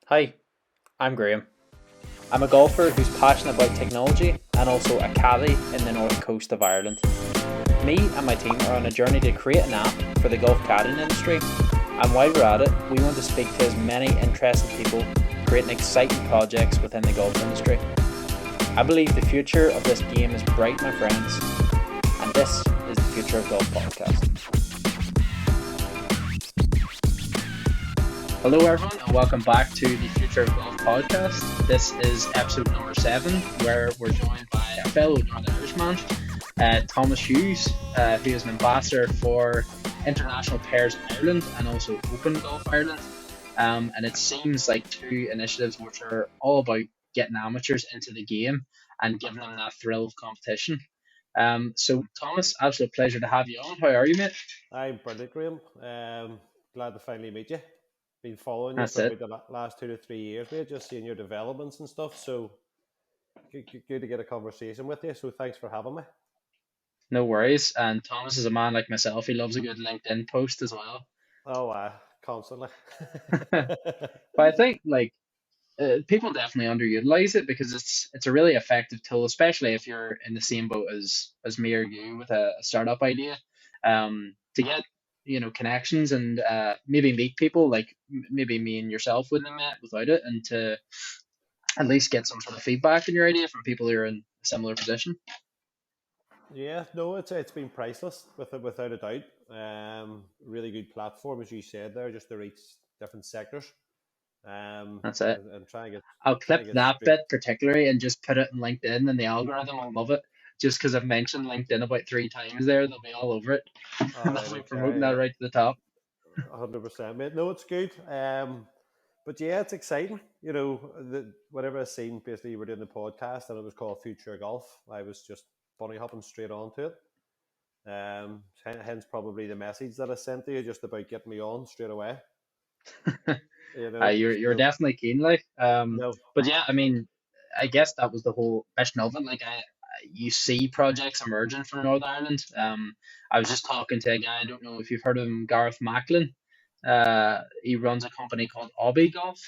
Hi, I'm Graham. I'm a golfer who's passionate about technology and also a caddy in the north coast of Ireland. Me and my team are on a journey to create an app for the golf caddying industry, and while we're at it, we want to speak to as many interested people creating exciting projects within the golf industry. I believe the future of this game is bright, my friends, and this is the Future of Golf podcast. Hello, everyone, and welcome back to the Future of Golf podcast. This is episode number 7, where we're joined by a fellow Northern Irishman, Thomas Hughes, who is an ambassador for International Pairs Ireland and also Open Golf Ireland. And it seems like two initiatives which are all about getting amateurs into the game and giving them that thrill of competition. So, Thomas, absolute pleasure to have you on. How are you, mate? I'm brilliant, Graham. Glad to finally meet you. Been following you That's for it. about the last 2 to 3 years, mate. Just seeing your developments and stuff. So good to get a conversation with you. So thanks for having me. No worries. And Thomas is a man like myself. He loves a good LinkedIn post as well. Oh, constantly. But I think people definitely underutilize it because it's a really effective tool, especially if you're in the same boat as me or you with a startup idea, to get connections and maybe meet people like maybe me and yourself wouldn't have met without it, and to at least get some sort of feedback in your idea from people who are in a similar position. Yeah, no, it's been priceless without a doubt. Really good platform, as you said there, just to reach different sectors. That's it. And I'll try clip and get that straight. bit particularly and just put it in LinkedIn, and the algorithm will love it. Just because I've mentioned LinkedIn about 3 times there, they'll be all over it. All right, They'll be promoting that okay, right to the top. 100%, mate. No, it's good. But yeah, it's exciting. Whenever I seen basically you were doing the podcast and it was called Future Golf, I was just bunny hopping straight onto it. Hence probably the message that I sent to you just about getting me on straight away. You're So definitely keen, like. no, But yeah, I mean, I guess that was the whole mission of it. You see projects emerging from Northern Ireland. I was just talking to a guy. I don't know if you've heard of him, Gareth Macklin. He runs a company called Obby Golf.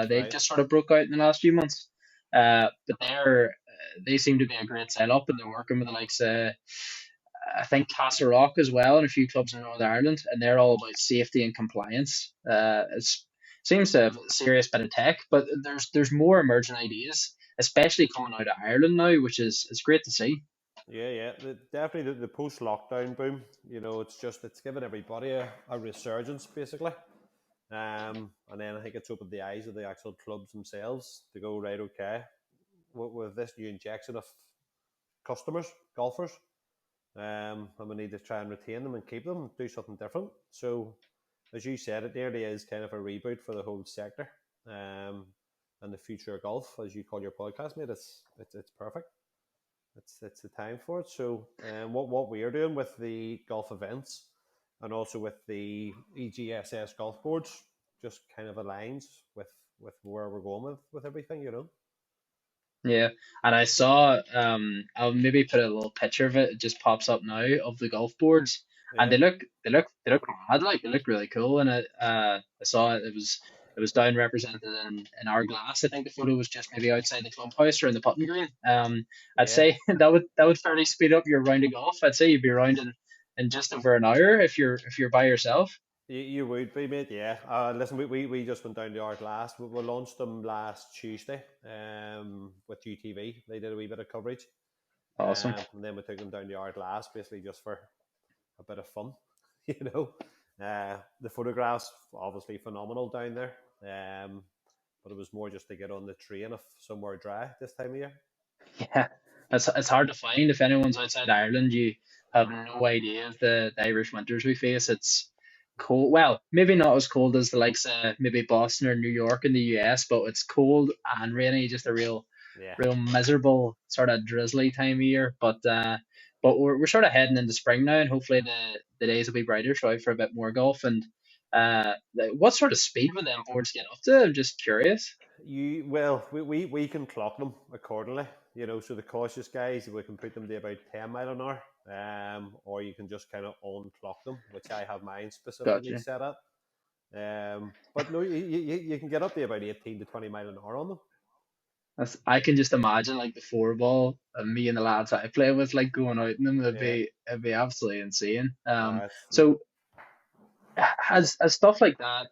They right. just sort of broke out in the last few months. But they seem to be a great setup, and they're working with the likes of I think Castle Rock as well, and a few clubs in Northern Ireland, and they're all about safety and compliance. It seems to have a serious bit of tech, but there's more emerging ideas, especially coming out of Ireland now, which is great to see. Yeah. Definitely the post lockdown boom. It's given everybody a resurgence basically. And then I think it's opened the eyes of the actual clubs themselves to go, right, okay, with this new injection of customers, golfers, and we need to try and retain them and keep them and do something different. So, as you said, it nearly is kind of a reboot for the whole sector, and the future of golf, as you call your podcast, mate. It's perfect. It's the time for it. So, what we are doing with the golf events and also with the EGSS golf boards just kind of aligns with where we're going with everything. Yeah, and I saw I'll maybe put a little picture of it. It just pops up now of the golf boards, and Yeah, they look rad, like they look really cool. And I saw it was down represented in our glass. I think the photo was just maybe outside the clubhouse or in the putting green. I'd yeah. say that would fairly speed up your round of golf. I'd say you'd be around in just over an hour if you're by yourself. You would be, mate. Yeah. Listen, we just went down to Art last. We launched them last Tuesday. With UTV, they did a wee bit of coverage. Awesome. And then we took them down to Art last, basically just for a bit of fun. you know. The photographs obviously phenomenal down there. But it was more just to get on the train of somewhere dry this time of year. Yeah, it's hard to find. If anyone's outside Ireland, you have no idea of the Irish winters we face. It's cold. Well, maybe not as cold as the likes of maybe Boston or New York in the US, but it's cold and rainy, just a Yeah. real miserable sort of drizzly time of year. But we're sort of heading into spring now, and hopefully the days will be brighter, so out for a bit more golf. And what sort of speed would them boards get up to? I'm just curious. We can clock them accordingly. So the cautious guys, we can put them to about 10 mile an hour. Or you can just kind of unclock them, which I have mine specifically Gotcha. set at. But no, you can get up to about 18 to 20 mile an hour on them. I can just imagine like the four ball and me and the lads I play with like going out in them. Yeah, It'd be absolutely insane. it's So has stuff like that,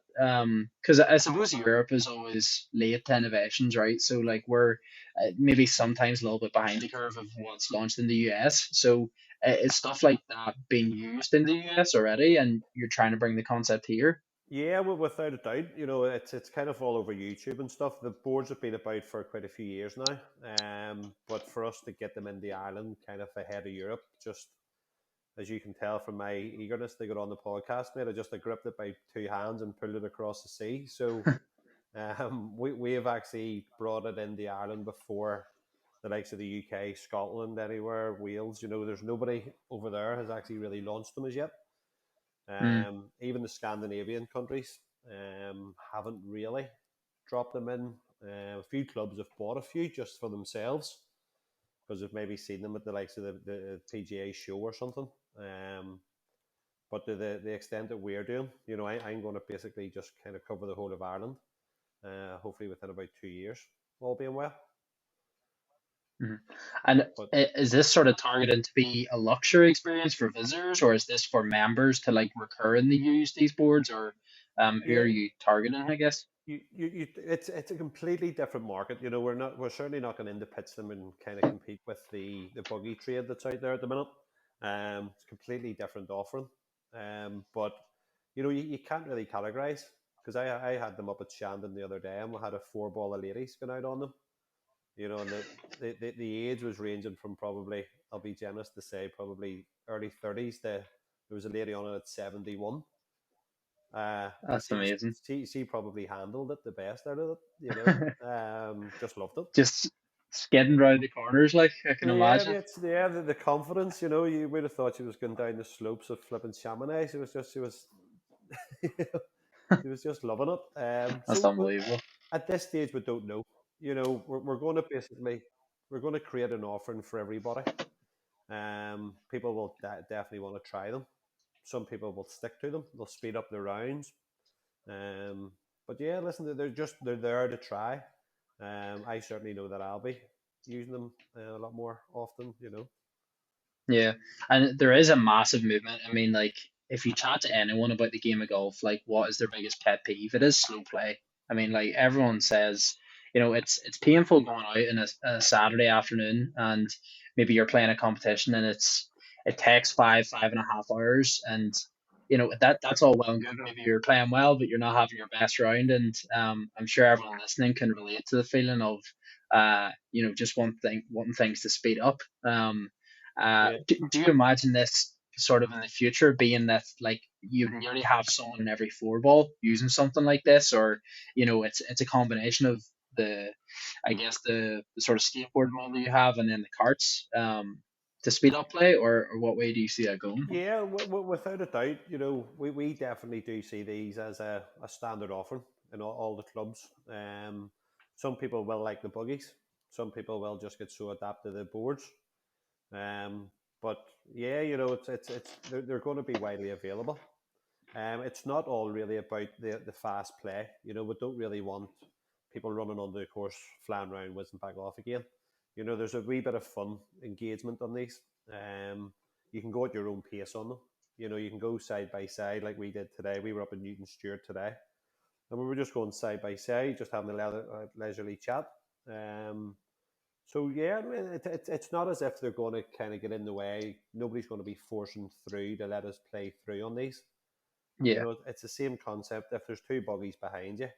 because I suppose Europe is always late to innovations, right? So like we're maybe sometimes a little bit behind the curve of what's launched in the US. So is stuff like that being used in the US already, and you're trying to bring the concept here? yeah, well, without a doubt. It's kind of all over YouTube and stuff. The boards have been about for quite a few years now. But for us to get them into Ireland, kind of ahead of Europe, just as you can tell from my eagerness to get on the podcast, mate, I gripped it by two hands and pulled it across the sea. So we have actually brought it into Ireland before the likes of the UK, Scotland, anywhere, Wales. There's nobody over there has actually really launched them as yet. Mm, Even the Scandinavian countries haven't really dropped them in. A few clubs have bought a few just for themselves because they've maybe seen them at the likes of the PGA show or something. Um, but to the extent that we're doing, I'm going to basically just kind of cover the whole of Ireland, hopefully within about 2 years, all being well. mhm. And But is this sort of targeted to be a luxury experience for visitors, or is this for members to like recurrently use these boards, or who are yeah, you targeting, I guess? it's a completely different market. We're certainly not going to pitch them and kind of compete with the buggy trade that's out there at the minute. It's a completely different offering. But you can't really categorize because I had them up at Shandon the other day and we had a four ball of ladies going out on them. And the age was ranging from probably, I'll be generous to say, probably early 30s to there was a lady on it at 71. And That's amazing. she probably handled it the best out of it, just loved it. Just skidding round the corners, like I can Yeah, imagine. it's the confidence, you would have thought she was going down the slopes of flipping Chamonix. She was just loving it. That's So unbelievable. at this stage, we don't know. We're going to basically we're going to create an offering for everybody. People will definitely want to try them. Some people will stick to them. They'll speed up their rounds. Um, but yeah, listen, they're there to try. I certainly know that I'll be using them a lot more often. Yeah, and there is a massive movement. I mean, like if you chat to anyone about the game of golf, like what is their biggest pet peeve? It is slow play. I mean, like everyone says, it's painful going out in a Saturday afternoon and maybe you're playing a competition and it takes 5.5 hours, and that's all well and good. Maybe you're playing well, but you're not having your best round, and I'm sure everyone listening can relate to the feeling of just wanting things to speed up. Yeah, Do you imagine this sort of in the future being that like you nearly have someone in every four ball using something like this, or it's a combination of the, I guess the sort of skateboard model you have and then the carts to speed up play, or what way do you see that going? yeah, without a doubt, we definitely do see these as a standard offering in all the clubs. Some people will like the buggies. Some people will just get so adapted to the boards. Um, but yeah, they're going to be widely available. It's not all really about the fast play. We don't really want people running on the course, flying around, whizzing back off again. There's a wee bit of fun engagement on these. Um, you can go at your own pace on them. You can go side by side like we did today. We were up in Newton Stewart today, and we were just going side by side, just having a leisurely chat. Um, so yeah, I mean, it's not as if they're going to kind of get in the way. Nobody's going to be forcing through to let us play through on these. Yeah, It's the same concept. If there's two buggies behind you,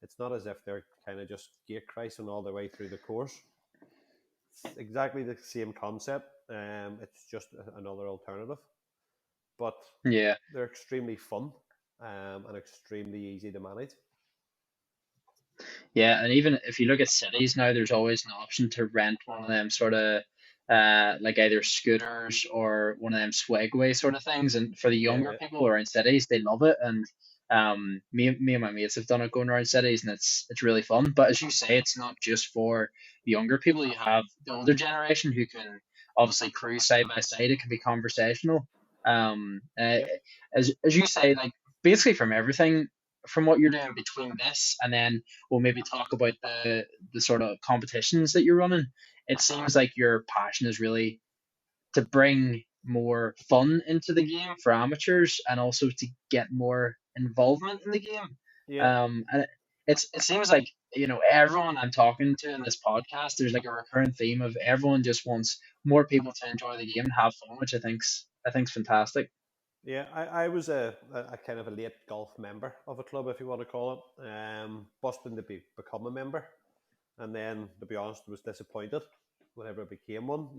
it's not as if they're kind of just gate crashing all the way through the course. It's exactly the same concept. It's just another alternative, but yeah. they're extremely fun and extremely easy to manage. Yeah, and even if you look at cities now, there's always an option to rent one of them sort of like either scooters or one of them Swagway sort of things. And for the Yeah, younger yeah, people around cities, they love it. And me and my mates have done it going around cities, and it's really fun. But as you say, it's not just for the younger people. You have the older generation who can obviously cruise side by side. It can be conversational. Um, uh, yep, as you say, like basically from everything from what you're doing between this and then we'll maybe talk about the sort of competitions that you're running. It seems like your passion is really to bring more fun into the game for amateurs and also to get more involvement in the game. Yeah, And it seems like everyone I'm talking to in this podcast, there's like a recurrent theme of everyone just wants more people to enjoy the game and have fun, which I think's fantastic. yeah. I was a kind of a late golf member of a club, if you want to call it. Busting to become a member, and then to be honest, I was disappointed whenever I became one.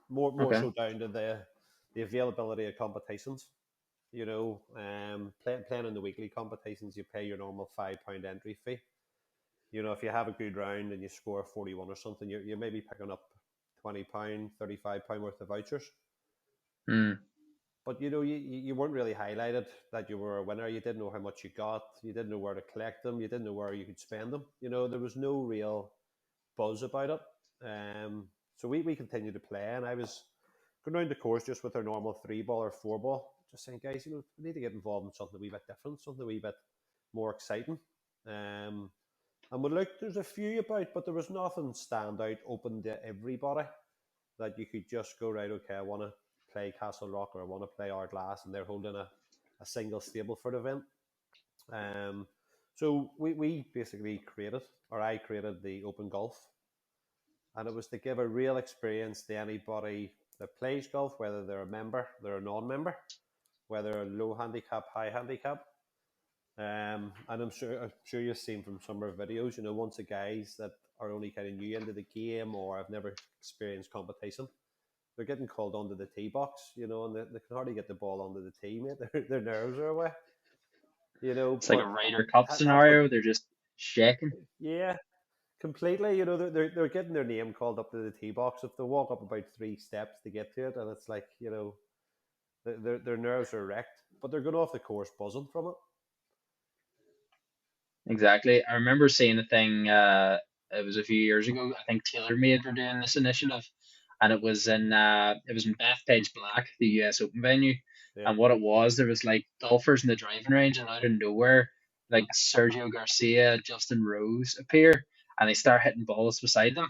More Okay. so down to the availability of competitions. Playing in the weekly competitions, you pay your normal £5 entry fee. If you have a good round and you score 41 or something, you may be picking up £20, £35 worth of vouchers. Mm, But you weren't really highlighted that you were a winner. You didn't know how much you got. You didn't know where to collect them. You didn't know where you could spend them. There was no real buzz about it. So we continued to play, and I was going around the course just with our normal 3 ball or 4 ball, just saying, guys, we need to get involved in something a wee bit different, something a wee bit more exciting. And we looked, there's a few about, but there was nothing stand out open to everybody that you could just go, right, okay, I want to play Castle Rock or I want to play Hourglass, and they're holding a single stable for the event. Um, so we basically created, or I created the open golf, and it was to give a real experience to anybody that plays golf, whether they're a member, they're a non-member, whether low handicap, high handicap. And I'm sure you've seen from some of our videos, once the guys that are only kind of new into the game or have never experienced competition, they're getting called onto the tee box, and they can hardly get the ball onto the tee, mate. Their nerves are away, it's like a but Ryder Cup that's what, scenario. They're just shaking. yeah, completely. They're getting their name called up to the tee box. If they walk up about 3 steps to get to it, and it's like, their nerves are wrecked, but they're going off the course buzzing from it. Exactly. I remember seeing a thing, it was a few years ago. I think TaylorMade were doing this initiative and it was in Bethpage Black, the US Open venue. Yeah, And what it was, there was like golfers in the driving range and out of nowhere, like Sergio Garcia, Justin Rose appear and they start hitting balls beside them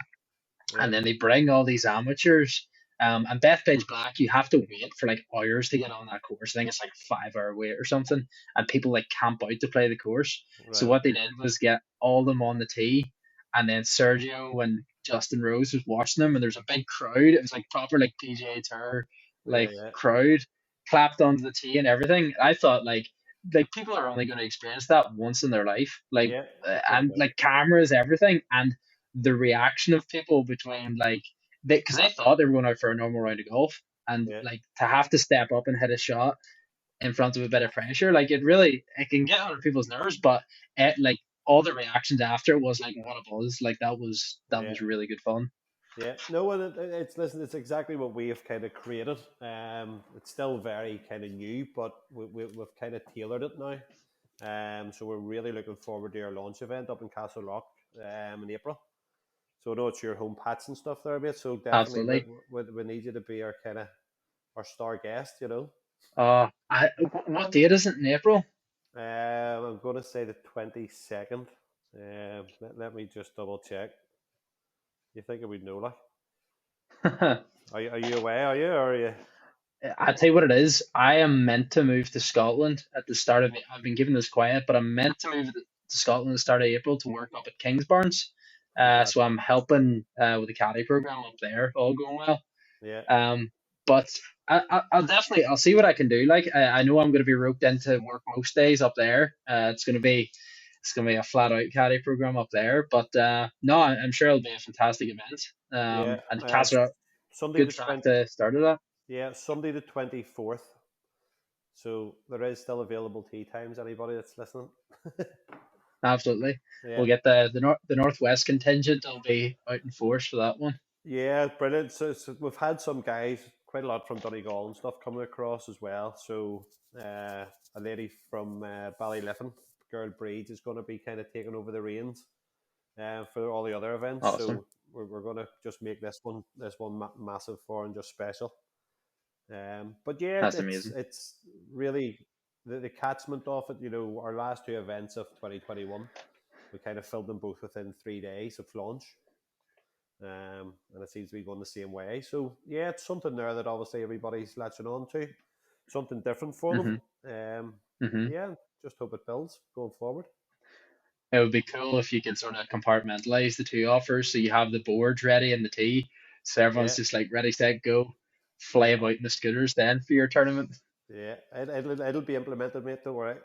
yeah, and then they bring all these amateurs. And Bethpage Black, you have to wait for like hours to get on that course. I think it's like a 5 hour wait or something. And people like camp out to play the course. So right, what they okay, did was get all of them on the tee, and then Sergio and Justin Rose was watching them, and there's a big crowd. It was like proper like PGA Tour yeah, like yeah, crowd clapped onto the tee and everything. I thought like people are only going to experience that once in their life. Like yeah, and completely, like cameras, everything, and the reaction of people between like because they thought they were going out for a normal round of golf and yeah. like to have to step up and hit a shot in front of a bit of pressure, like it can get under people's nerves, but like all the reactions after was like what a buzz, like that Yeah, was really good fun. yeah. No, and it's listen. It's exactly what we have kind of created. It's still very kind of new, but we've kind of tailored it now. So we're really looking forward to our launch event up in Castle Rock in April. So I know it's your home patch and stuff there, mate. So definitely Absolutely. we need you to be our kind of our star guest. What date is it in April? I'm going to say the 22nd. Let me just double check. You think I would know, like? Are you away? Are you? Or are you? I tell you what it is. I am meant to move to Scotland at the start of it. I've been given this quiet, but I'm meant to move to Scotland at the start of April to work up at Kingsbarns. So Fantastic. I'm helping with the caddy program up there, all going well. Yeah, But I'll see what I can do. Like I know I'm going to be roped into work most days up there. It's gonna be a flat out caddy program up there. But no, I'm sure it'll be a fantastic event. yeah. And Castle, Sunday good the track 20. to start it at. Yeah, Sunday the 24th. So there is still available tea times. Anybody that's listening? Absolutely. Yeah, We'll get the Northwest contingent. I'll be out in force for that one. yeah, brilliant. So we've had some guys, quite a lot from Donegal and stuff coming across as well. So a lady from Ballyliffin, Girl Breeds, is going to be kind of taking over the reins for all the other events. Awesome. So we're going to just make this one massive for and just special. But yeah, That's it's amazing. it's really. the catchment of it, our last two events of 2021, we kind of filled them both within 3 days of launch. And it seems to be going the same way. So yeah, it's something there that obviously everybody's latching on to, something different for them. Hmm. Hmm. Yeah, just hope it builds going forward. It would be cool if you could sort of compartmentalize the two offers, so you have the boards ready and the tee, so everyone's Yeah, just like ready, set, go, fly yeah, about in the scooters then for your tournament. yeah. It'll be implemented, mate. Don't worry.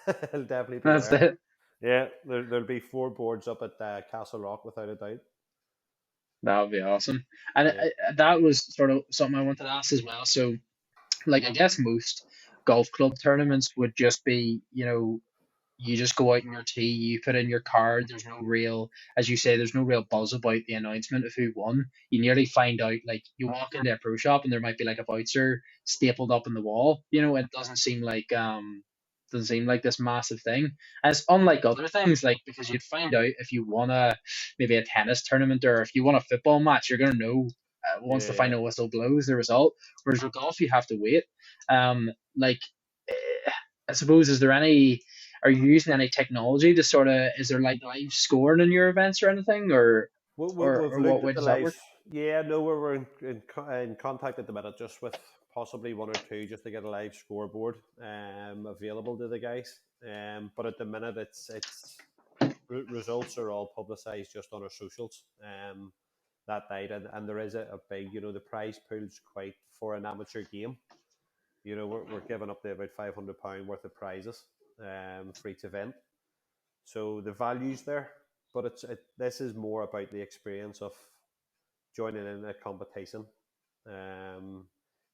It'll definitely be That's there. it. Yeah, there'll be four boards up at Castle Rock without a doubt. That would be awesome. And Yeah, that was sort of something I wanted to ask as well. So, like, I guess most golf club tournaments would just be, you just go out in your tee, you put in your card. There's no real, as you say, there's no real buzz about the announcement of who won. You nearly find out, like, you walk into a pro shop and there might be like a voucher stapled up in the wall. It doesn't seem like this massive thing. And it's unlike other things, like because you'd find out if you won maybe a tennis tournament or if you won a football match, you're gonna know once yeah, the yeah. final whistle blows the result. Whereas with golf, you have to wait. Like, I suppose, is there any? Are you using any technology to sort of? Is there like live scoring in your events or anything, or We've what looked way at the does that live. work? Yeah, no, we're in contact at the minute, just with possibly one or two, just to get a live scoreboard available to the guys. But at the minute, it's results are all publicised just on our socials that night, and there is a big, the prize pool's quite for an amateur game. We're giving up to about £500 worth of prizes for each event. So the value's there, but this is more about the experience of joining in a competition, um,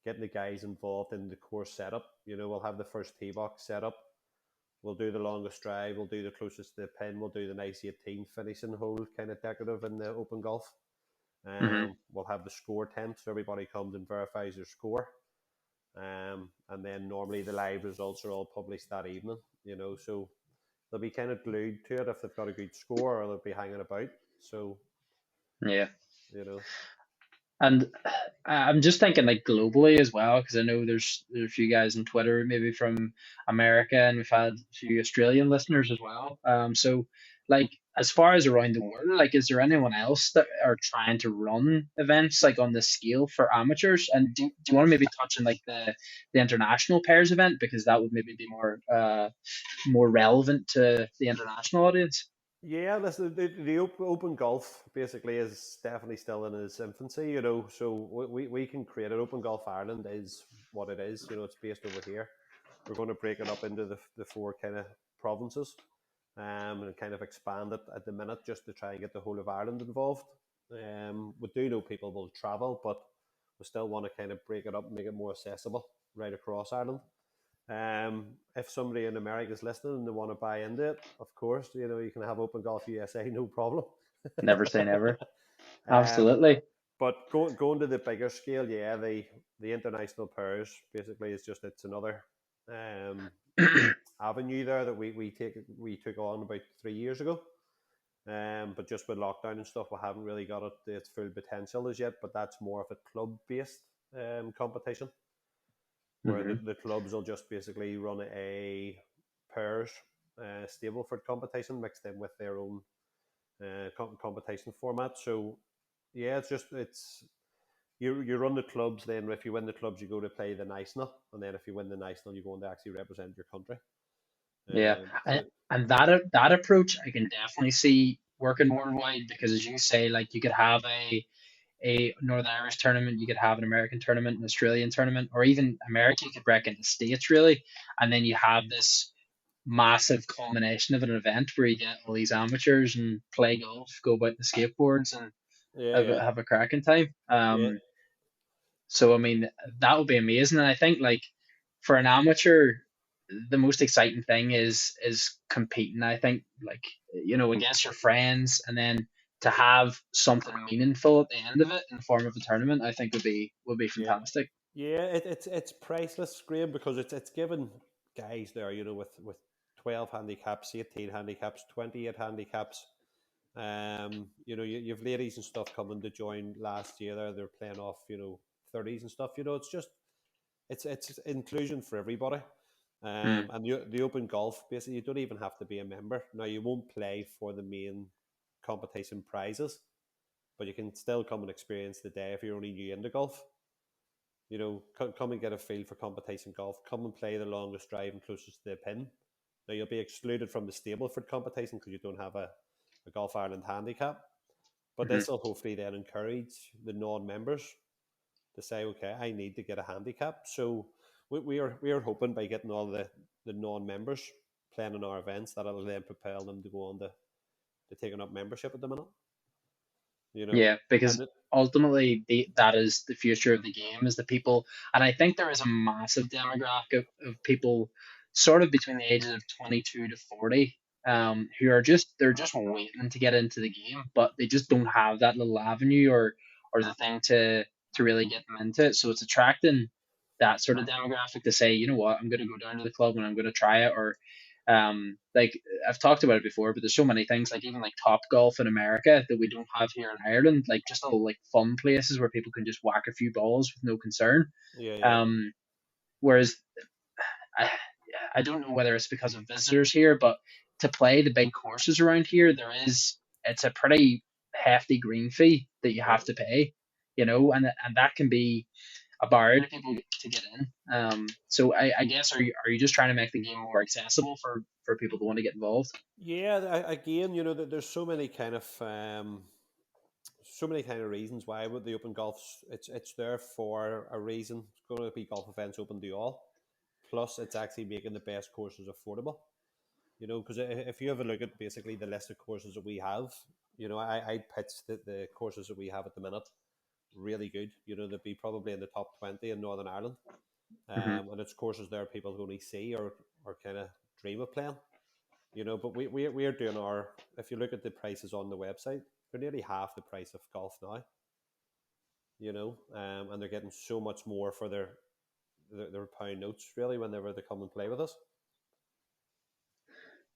getting the guys involved in the course setup. We'll have the first tee box set up. We'll do the longest drive. We'll do the closest to the pin. We'll do the nice 18 finishing hole, kind of decorative in the open golf. Hmm. We'll have the score tent, so everybody comes and verifies their score. And then normally the live results are all published that evening. So they'll be kind of glued to it if they've got a good score, or they'll be hanging about. So Yeah. you know, And I'm just thinking like globally as well, because I know there's a few guys on Twitter maybe from America, and we've had a few Australian listeners as well. So like as far as around the world, like is there anyone else that are trying to run events like on this scale for amateurs? And do you want to maybe touch on like the international pairs event because that would maybe be more relevant to the international audience? yeah, listen, the open golf basically is definitely still in its infancy. So we can create it. Open Golf Ireland is what it is. It's based over here. We're going to break it up into the four kind of provinces, and kind of expand it at the minute just to try and get the whole of Ireland involved. We do know people will travel, but we still want to kind of break it up and make it more accessible right across Ireland. If somebody in America is listening and they want to buy into it, of course, you can have Open Golf USA, no problem. Never say never. um, Absolutely. but going to the bigger scale, yeah, the international pairs basically is just it's another um, avenue there that we took on about 3 years ago. But just with lockdown and stuff, we haven't really got it to its full potential as yet. But that's more of a club based competition where Hmm. the clubs will just basically run a pairs Stableford competition mixed in with their own competition format. So yeah, it's you run the clubs. Then if you win the clubs, you go to play the national, and then if you win the national, you go on to actually represent your country. Yeah, So and that approach I can definitely see working worldwide because, as you say, like you could have a Northern Irish tournament, you could have an American tournament, an Australian tournament, or even America. You could break into states really, and then you have this massive culmination of an event where you get all these amateurs and play golf, go about the skateboards, and yeah, have a cracking time. yeah, So I mean, that would be amazing. And I think like for an amateur, the most exciting thing is competing. I think like against your friends, and then to have something meaningful at the end of it in the form of a tournament, I think would be yeah. fantastic. Yeah, it's priceless, Graham, because it's given guys there, with 12 handicaps, 18 handicaps, 28 handicaps. You've ladies and stuff coming to join last year. They're playing off, 30s and stuff. It's just it's inclusion for everybody. Mm. And the open golf, basically, you don't even have to be a member. Now, you won't play for the main competition prizes, but you can still come and experience the day if you're only new into golf. Come and get a feel for competition golf. Come and play the longest drive and closest to the pin. Now, you'll be excluded from the Stableford competition because you don't have a Golf Ireland handicap. But Hmm. this will hopefully then encourage the non-members to say, okay, I need to get a handicap. So we are hoping by getting all the non-members playing in our events that it'll then propel them to go on to taking up membership at the minute. You know, Yeah, because and it, ultimately that is the future of the game is the people, and I think there is a massive demographic of people sort of between the ages of 22 to 40 who are just they're just waiting to get into the game, but they just don't have that little avenue or the thing to really get them into it. So it's attracting that sort of demographic to say, you know what, I'm going to go down to the club and I'm going to try it, or like I've talked about it before, but there's so many things like even like Top Golf in America that we don't have here in Ireland, like just little like fun places where people can just whack a few balls with no concern. yeah, yeah, Um, whereas I, I don't know whether it's because of visitors here, but to play the big courses around here, it's a pretty hefty green fee that you yeah. have to pay, and that can be a barrier to people to get in. So I guess are you just trying to make the game more accessible for people to want to get involved? Yeah, again, there's so many kind of reasons why with the open golf, it's there for a reason. It's going to be golf events open to all. Plus, it's actually making the best courses affordable. Because if you have a look at basically the list of courses that we have, I pitch the courses that we have at the minute really good. They'd be probably in the top 20 in Northern Ireland. Hmm. And it's courses there people only see or kind of dream of playing. But we are doing if you look at the prices on the website, they're nearly half the price of golf now, and they're getting so much more for their pound notes, really, whenever they come and play with us.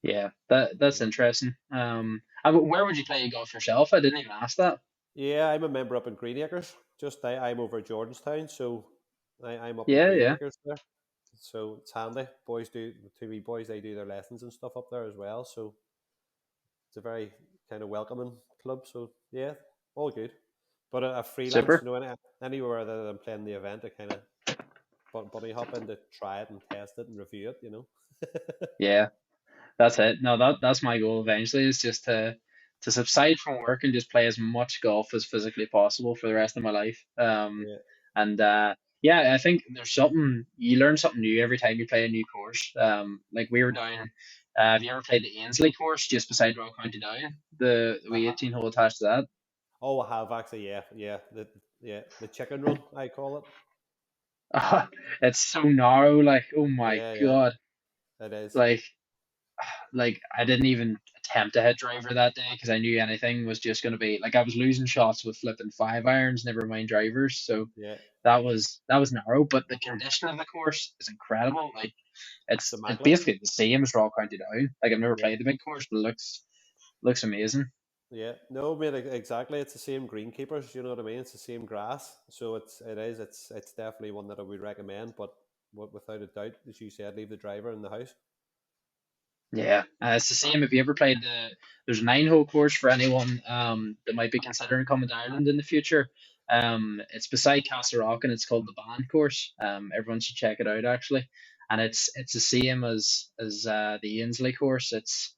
Yeah, that's interesting. Where would you play golf yourself? I didn't even ask that. Yeah, I'm a member up in Greenacres. I'm over at Jordanstown, so I'm up in Yeah, yeah, Greenacres there. So it's handy. Boys do the two wee boys. They do their lessons and stuff up there as well. So it's a very kind of welcoming club. So yeah, all good. But a freelance, super. anywhere that I'm playing the event, I kind of bunny hop in to try it and test it and review it. Yeah. That's it. No, that's my goal eventually is just to subside from work and just play as much golf as physically possible for the rest of my life. Yeah. And yeah, I think there's something you learn something new every time you play a new course. Like we were down. Have you ever played the Ainsley course just beside Royal County Down? The wee 18 hole attached to Oh, I have actually. Yeah, yeah. The chicken run, I call it. that. It's so narrow. Like, oh my Yeah, yeah. God. It is. Like like I didn't even attempt to hit driver that day because I knew anything was just going to be like I was losing shots with flipping 5 irons, never mind drivers. So Yeah, that was narrow, but the condition of the course is incredible. Like it's it's immaculate. basically the same as Rock County Down. Like I've never Yeah, played the big course, but it looks amazing. yeah. No, mate. Exactly. It's the same greenkeepers. You know what I mean? It's the same grass. So it's definitely one that I would recommend. But without a doubt, as you said, leave the driver in the house. Yeah, it's the same. If you ever played there's a 9 hole course for anyone that might be considering coming to Ireland in the future. It's beside Castle Rock and it's called the Band Course. Everyone should check it out actually, and it's the same as the Ainsley course. It's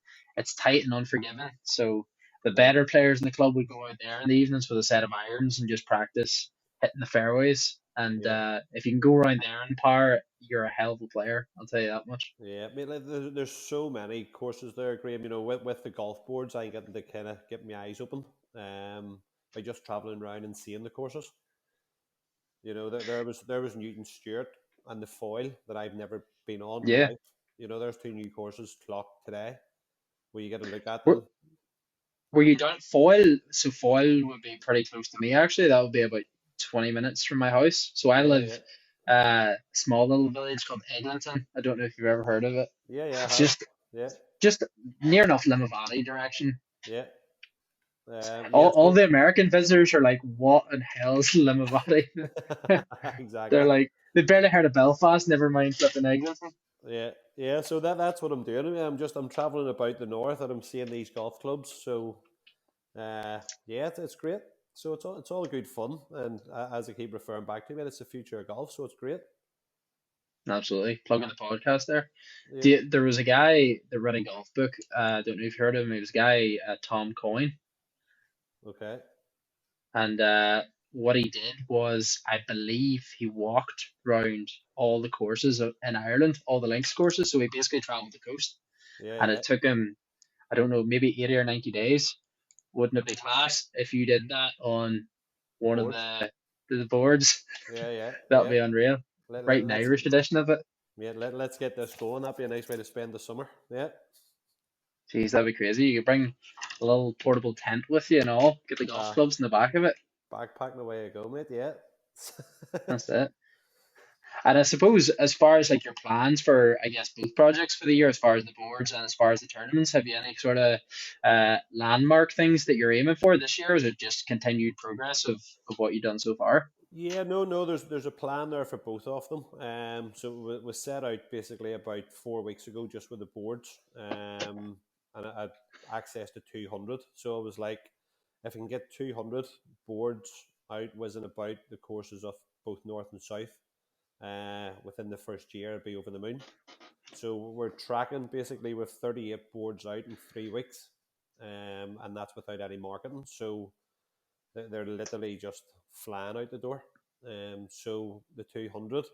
tight and unforgiving. So the Yeah, better players in the club would go out there in the evenings with a set of irons and just practice hitting the fairways. And yeah, if you can go around there in par, you're a hell of a player. I'll tell you that much. yeah. I mean, like, there's so many courses there, Graham. With the golf boards, I get to kind of get my eyes open. By just traveling around and seeing the courses. There was Newton Stewart and the foil that I've never been on in my Yeah. life. There's two new courses clocked today where you get to look at Were, them. were you down Foyle? So Foyle would be pretty close to me actually. That would be about 20 minutes from my house. So I Yeah, live yeah, a small little village called Eglinton. I don't know if you've ever heard of it. yeah, yeah. I It's have. Yeah, just near enough Limavady direction. yeah, All, yeah. all So the American visitors are like, what in hell's Limavady? They're exactly. like, they barely heard of Belfast, never mind flipping Eglinton. Yeah, yeah. So that's what I'm doing. I mean, I'm traveling about the north and I'm seeing these golf clubs. So yeah, it's great. So it's all good fun. And as I keep referring back to it, it's the future of golf. So it's great. Absolutely. Plugging the podcast there. Yeah. There was a guy that read a golf book. I don't know if you've heard of him. It was a guy, Tom Coyne. Okay. And what he did was, I believe he walked round all the courses in Ireland, all the links courses. So he basically traveled the coast. Yeah. And Yeah. it took him, I don't know, maybe 80 or 90 days. Wouldn't it be class if you did that on one of Boards. the boards? Yeah. Yeah. That'd Yeah. be unreal. Write an Let's Irish edition of it. yeah let's get this going. That'd be a nice way to spend the summer. Yeah. Jeez, that'd be crazy. You could bring a little portable tent with you and all. Get the golf Uh, clubs in the back of it. Backpacking away I go, mate. Yeah. That's it. And I suppose as far as like your plans for, I guess, both projects for the year, as far as the boards and as far as the tournaments, have you any sort of landmark things that you're aiming for this year? Or is it just continued progress of what you've done so far? Yeah, no. There's a plan there for both of them. So we set out basically about 4 weeks ago, just with the boards. And I had access to 200. So I was like, if I can get 200 boards out whizzing about the courses of both north and south, within the first year, I'd be over the moon. So we're tracking basically with 38 boards out in 3 weeks, and that's without any marketing. So they're literally just flying out the door. So the 200,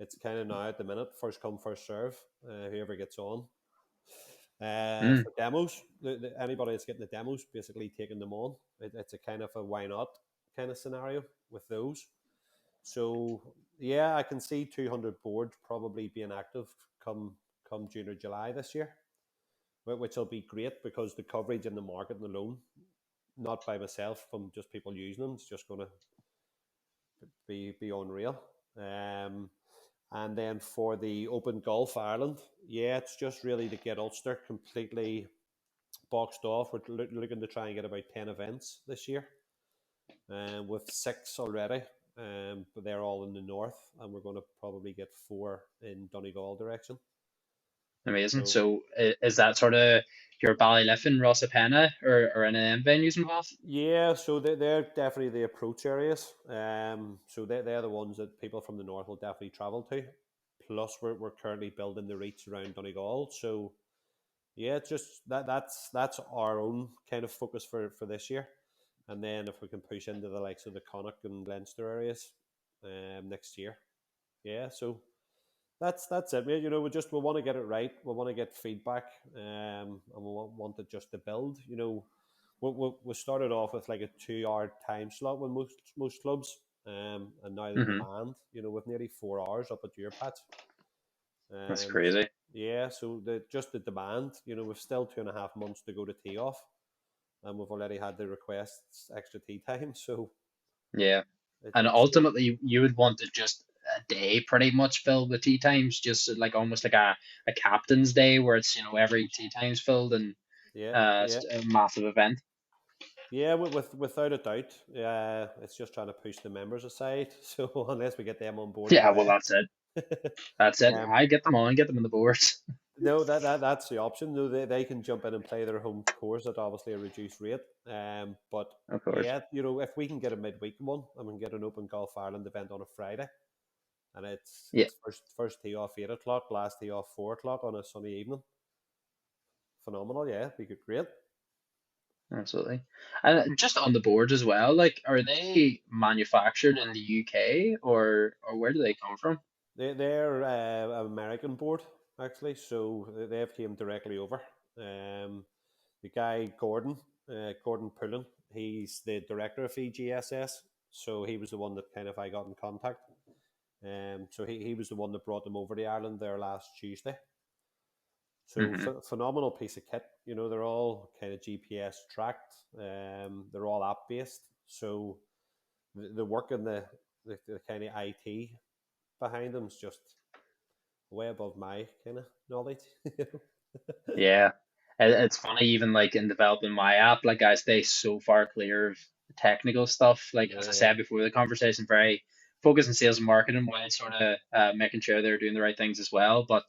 it's kind of now at the minute, first come, first serve, whoever gets on. Mm, For demos, anybody that's getting the demos, basically taking them on. It's a kind of a why not kind of scenario with those. So yeah, I can see 200 boards probably being active come June or July this year, which will be great because the coverage in the market alone, not by myself, from just people using them, it's just going to be unreal. Um, and then for the Open Golf Ireland, yeah, it's just really to get Ulster completely boxed off. We're looking to try and get about 10 events this year, with six already. But they're all in the north, and we're going to probably get four in Donegal direction. amazing. So So is that sort of your Ballyliffin, Rossapena, or any of them venues involved? yeah, so they're definitely the approach areas. So they're the ones that people from the north will definitely travel to. Plus, we're currently building the reach around Donegal. So yeah, it's just that's our own kind of focus for this year. And then if we can push into the likes of the Connacht and Leinster areas, next year, yeah. So that's it, mate. We want to get it right. We want to get feedback, and we want it just to build. We started off with like a 2 hour time slot with most clubs, and now the Hmm. demand, with nearly 4 hours up at your patch. That's Um, crazy. yeah, so the demand, we've still 2.5 months to go to tee off, and we've already had the requests extra tee time. So Yeah. And it's ultimately, you would want to just a day pretty much filled with tea times, just like almost like a captain's day where it's, every tea time's filled and yeah, yeah. it's a massive event. Yeah, without a doubt. It's just trying to push the members aside. So unless we get them on board as Yeah, well, well, that's it. That's it. um, I get them on, get them on the boards. no, that's the option. No, they can jump in and play their home course at obviously a reduced rate. But Of course. yeah, if we can get a midweek one and we can get an Open Golf Ireland event on a Friday, and it's Yeah, it's first tee off 8 o'clock, last tee off 4 o'clock on a sunny evening. Phenomenal, yeah, be good, great. absolutely. And just on the boards as well, like, are they manufactured in the UK or where do they come from? They're an American board actually, so they've came directly over. The guy Gordon Pullen, he's the director of EGSS, so he was the one that kind of I got in contact. So he was the one that brought them over to Ireland there last Tuesday. So Hmm. phenomenal piece of kit. They're all kind of GPS tracked. They're all app based. So the work and the kind of IT behind them is just way above my kind of knowledge. Yeah. It's funny, even like in developing my app, like I stay so far clear of the technical stuff. Like as I Yeah, said before the conversation, very focus on sales and marketing while sort of making sure they're doing the right things as well. But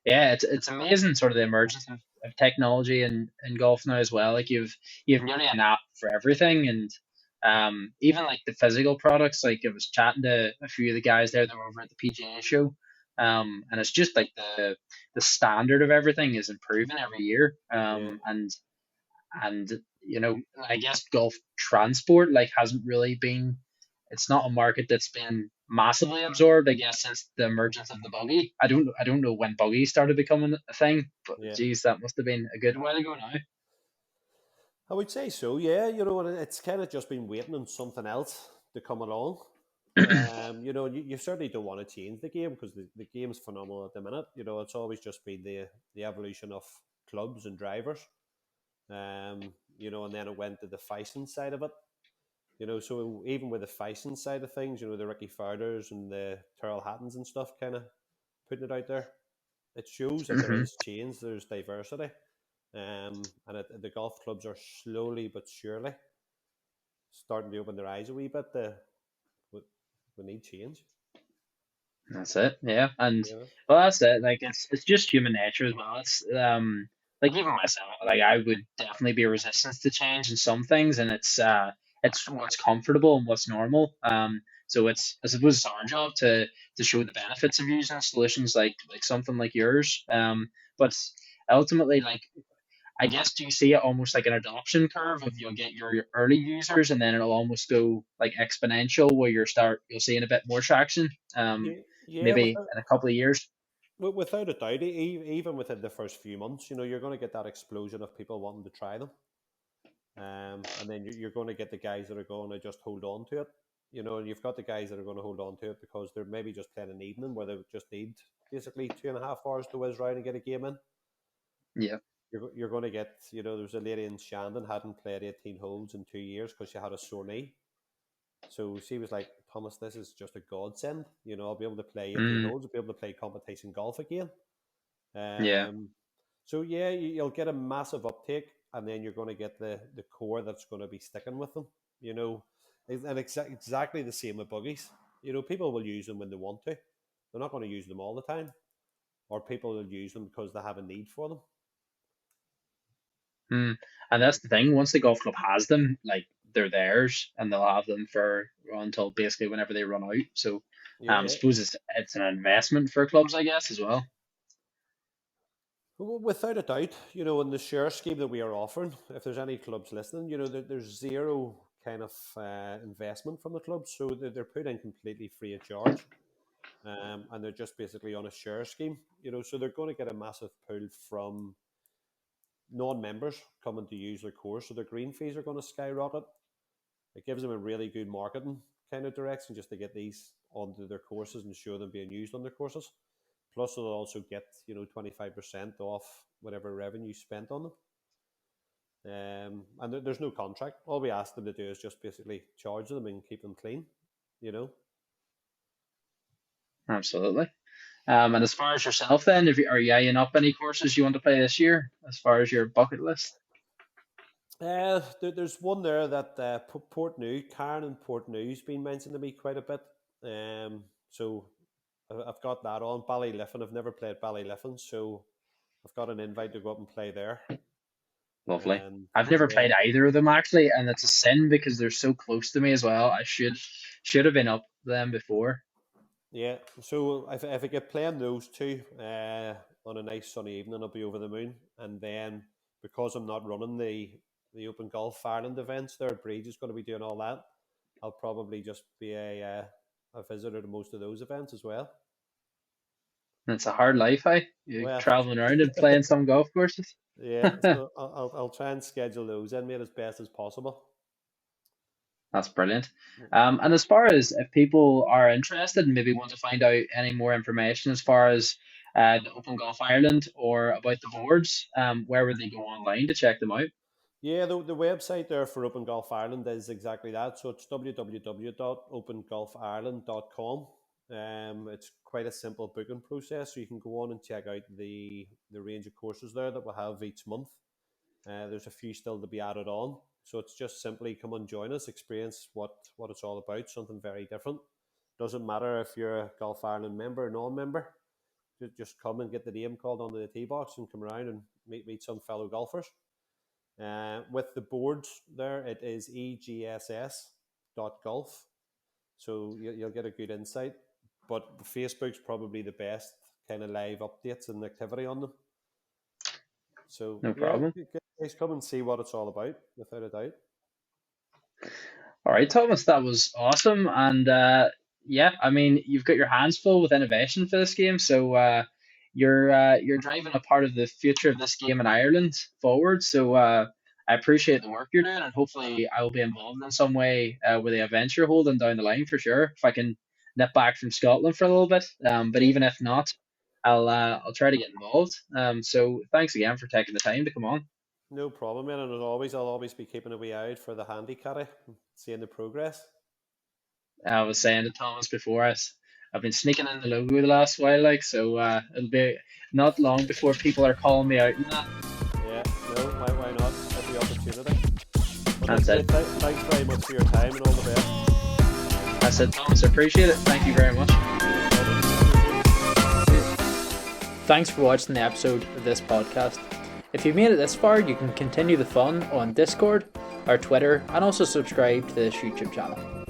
yeah, it's amazing sort of the emergence of technology in golf now as well. Like you've nearly an app for everything, and even like the physical products. Like I was chatting to a few of the guys there that were over at the PGA show. And it's just like the standard of everything is improving every year. Yeah, And I guess golf transport like hasn't really been. It's not a market that's been massively absorbed, I guess, since the emergence of the buggy. I don't know when buggy started becoming a thing, but yeah. geez, that must have been a good while ago now. I would say so. Yeah, it's kind of just been waiting on something else to come along. You certainly don't want to change the game because the game's phenomenal at the minute. It's always just been the evolution of clubs and drivers. And then it went to the facing side of it. So even with the facing side of things, the Ricky Fowlers and the Terrell Hattons and stuff kind of putting it out there, it shows that there Hmm. is change, there's diversity. And the golf clubs are slowly but surely starting to open their eyes a wee bit. We, we need change. That's it, yeah. And You know? well, that's it. Like it's just human nature as well. It's like even myself, like I would definitely be resistant to change in some things, and it's what's comfortable and what's normal. So it's I suppose it's our job to show the benefits of using solutions like something like yours. But ultimately, like I guess do you see it almost like an adoption curve of you'll get your early users and then it'll almost go like exponential where you'll seeing a bit more traction. Yeah, yeah. Maybe in a couple of years. Without a doubt, even within the first few months, you're going to get that explosion of people wanting to try them. And then you're going to get the guys that are going to just hold on to it. And you've got the guys that are going to hold on to it because they're maybe just playing an evening where they just need basically 2.5 hours to whiz around and get a game in. Yeah. You're going to get, there was a lady in Shandon hadn't played 18 holes in 2 years because she had a sore knee. So she was like, Thomas, this is just a godsend. I'll be able to play 18 Mm, holes, I'll be able to play competition golf again. yeah. Um, so yeah, you'll get a massive uptake, and then you're going to get the core that's going to be sticking with them. You know, and exactly the same with buggies. People will use them when they want to. They're not going to use them all the time, or people will use them because they have a need for them. Mm. And that's the thing. Once the golf club has them, like they're theirs, and they'll have them for until basically whenever they run out. So, I Yeah, suppose it's an investment for clubs, I guess, as well. without a doubt. In the share scheme that we are offering, if there's any clubs listening, there's zero kind of investment from the clubs, so they're put in completely free of charge. And they're just basically on a share scheme. So they're going to get a massive pull from non-members coming to use their course, so their green fees are going to skyrocket. It gives them a really good marketing kind of direction just to get these onto their courses and show them being used on their courses. Plus, they'll also get 25% off whatever revenue spent on them. And there's no contract. All we ask them to do is just basically charge them and keep them clean. You know. Absolutely. And as far as yourself, then, are you eyeing up any courses you want to play this year, as far as your bucket list? There's one there that Portneuf, Karen and Portneuf's been mentioned to me quite a bit. So I've got that on. Ballyliffin, I've never played Ballyliffin, so I've got an invite to go up and play there. Lovely. And I've never played then, either of them actually, and it's a sin because they're so close to me as well. I should have been up them before. yeah, so if I get playing those two on a nice sunny evening, I'll be over the moon. And then because I'm not running the Open Golf Ireland events there, Breege is going to be doing all that. I'll probably just be a visitor to most of those events as well. And it's a hard life, you Well, traveling around and playing some golf courses. yeah, so I'll try and schedule those in, mate, as best as possible. That's brilliant. And as far as if people are interested and maybe want to find out any more information as far as the Open Golf Ireland or about the boards, where would they go online to check them out? Yeah, the website there for Open Golf Ireland is exactly that. So it's www.opengolfireland.com. It's quite a simple booking process. So you can go on and check out the range of courses there that we'll have each month. There's a few still to be added on. So it's just simply come and join us, experience what it's all about, something very different. Doesn't matter if you're a Golf Ireland member or non-member. Just come and get the name called onto the tee box and come around and meet some fellow golfers. With the boards there, it is EGSS.golf. So you'll get a good insight. But the Facebook's probably the best kind of live updates and activity on them. So No yeah, problem. guys, come and see what it's all about, without a doubt. All right, Thomas, that was awesome. And yeah, I mean, you've got your hands full with innovation for this game, so you're driving a part of the future of this game in Ireland forward. So I appreciate the work you're doing, and hopefully I will be involved in some way with the event you're holding down the line for sure. If I can nip back from Scotland for a little bit, but even if not, I'll try to get involved. So thanks again for taking the time to come on. No problem, man. And as always, I'll always be keeping a wee eye out for the handy carry, seeing the progress. I was saying to Thomas before us, I've been sneaking in the logo the last while, like so. It'll be not long before people are calling me out. Nah, Yeah, no, why not? Every opportunity. Well, that's listen, it. mate, thanks very much for your time and all the best. That's it, Thomas. I appreciate it. Thank you very much. Thanks for watching the episode of this podcast. If you've made it this far, you can continue the fun on Discord, our Twitter, and also subscribe to this YouTube channel.